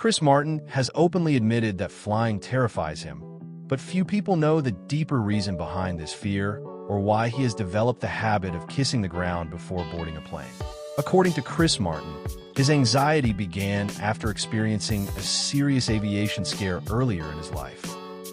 Chris Martin has openly admitted that flying terrifies him, but few people know the deeper reason behind this fear or why he has developed the habit of kissing the ground before boarding a plane. According to Chris Martin, his anxiety began after experiencing a serious aviation scare earlier in his life.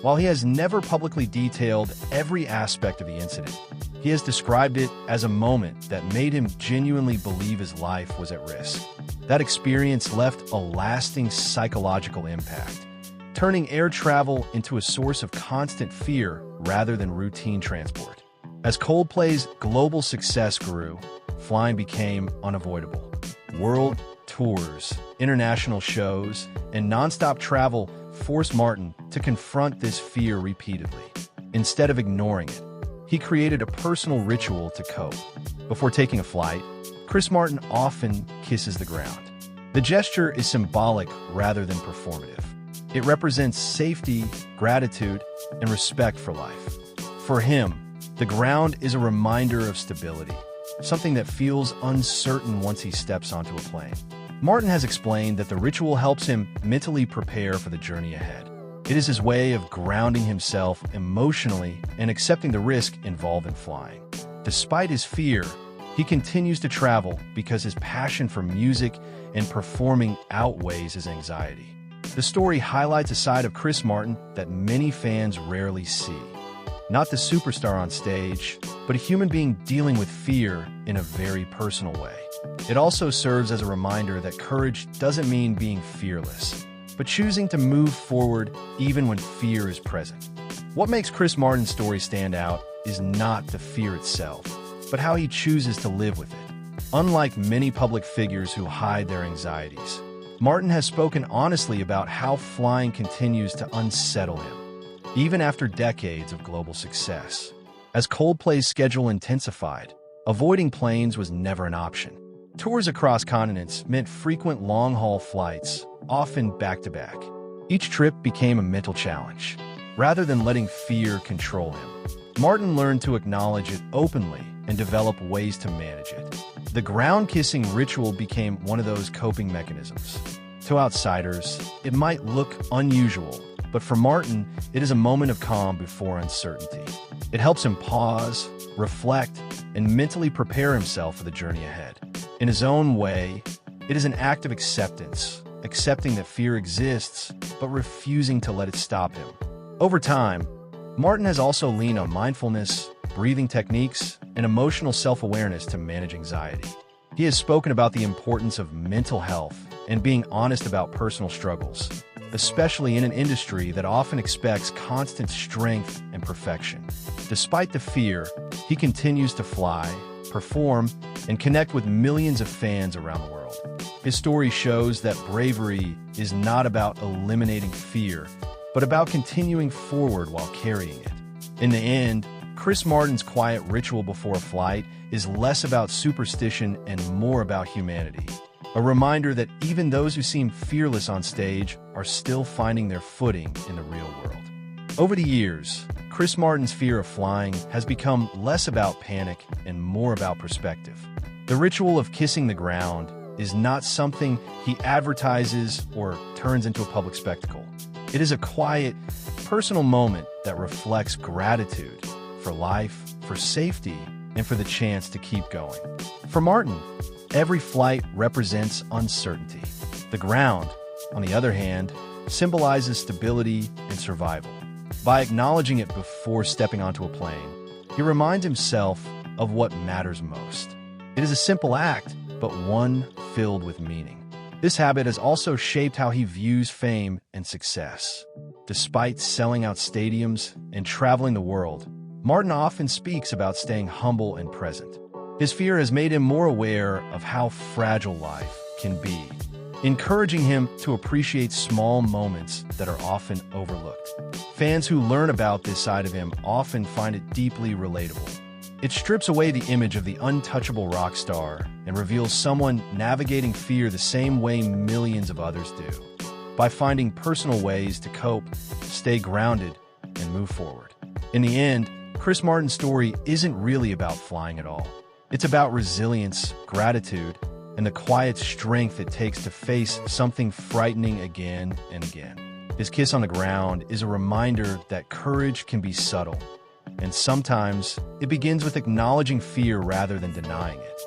While he has never publicly detailed every aspect of the incident, he has described it as a moment that made him genuinely believe his life was at risk. That experience left a lasting psychological impact, turning air travel into a source of constant fear rather than routine transport. As Coldplay's global success grew, flying became unavoidable. World tours, international shows, and nonstop travel forced Martin to confront this fear repeatedly. Instead of ignoring it, he created a personal ritual to cope. Before taking a flight, Chris Martin often kisses the ground. The gesture is symbolic rather than performative. It represents safety, gratitude, and respect for life. For him, the ground is a reminder of stability, something that feels uncertain once he steps onto a plane. Martin has explained that the ritual helps him mentally prepare for the journey ahead. It is his way of grounding himself emotionally and accepting the risk involved in flying. Despite his fear, he continues to travel because his passion for music and performing outweighs his anxiety. The story highlights a side of Chris Martin that many fans rarely see. Not the superstar on stage, but a human being dealing with fear in a very personal way. It also serves as a reminder that courage doesn't mean being fearless, but choosing to move forward even when fear is present. What makes Chris Martin's story stand out is not the fear itself, but how he chooses to live with it. Unlike many public figures who hide their anxieties, Martin has spoken honestly about how flying continues to unsettle him, even after decades of global success. As Coldplay's schedule intensified, avoiding planes was never an option. Tours across continents meant frequent long-haul flights, often back-to-back. Each trip became a mental challenge. Rather than letting fear control him, Martin learned to acknowledge it openly and develop ways to manage it. The ground-kissing ritual became one of those coping mechanisms. To outsiders, it might look unusual, but for Martin, it is a moment of calm before uncertainty. It helps him pause, reflect, and mentally prepare himself for the journey ahead. In his own way, it is an act of acceptance, accepting that fear exists, but refusing to let it stop him. Over time, Martin has also leaned on mindfulness, breathing techniques, and emotional self-awareness to manage anxiety. He has spoken about the importance of mental health and being honest about personal struggles, especially in an industry that often expects constant strength and perfection. Despite the fear, he continues to fly, perform, and connect with millions of fans around the world. His story shows that bravery is not about eliminating fear, but about continuing forward while carrying it. In the end, Chris Martin's quiet ritual before a flight is less about superstition and more about humanity. A reminder that even those who seem fearless on stage are still finding their footing in the real world. Over the years, Chris Martin's fear of flying has become less about panic and more about perspective. The ritual of kissing the ground is not something he advertises or turns into a public spectacle. It is a quiet, personal moment that reflects gratitude for life, for safety, and for the chance to keep going. For Martin, every flight represents uncertainty. The ground, on the other hand, symbolizes stability and survival. By acknowledging it before stepping onto a plane, he reminds himself of what matters most. It is a simple act, but one filled with meaning. This habit has also shaped how he views fame and success. Despite selling out stadiums and traveling the world, Martin often speaks about staying humble and present. His fear has made him more aware of how fragile life can be, encouraging him to appreciate small moments that are often overlooked. Fans who learn about this side of him often find it deeply relatable. It strips away the image of the untouchable rock star and reveals someone navigating fear the same way millions of others do, by finding personal ways to cope, stay grounded, and move forward. In the end, Chris Martin's story isn't really about flying at all. It's about resilience, gratitude, and the quiet strength it takes to face something frightening again and again. His kiss on the ground is a reminder that courage can be subtle, and sometimes it begins with acknowledging fear rather than denying it.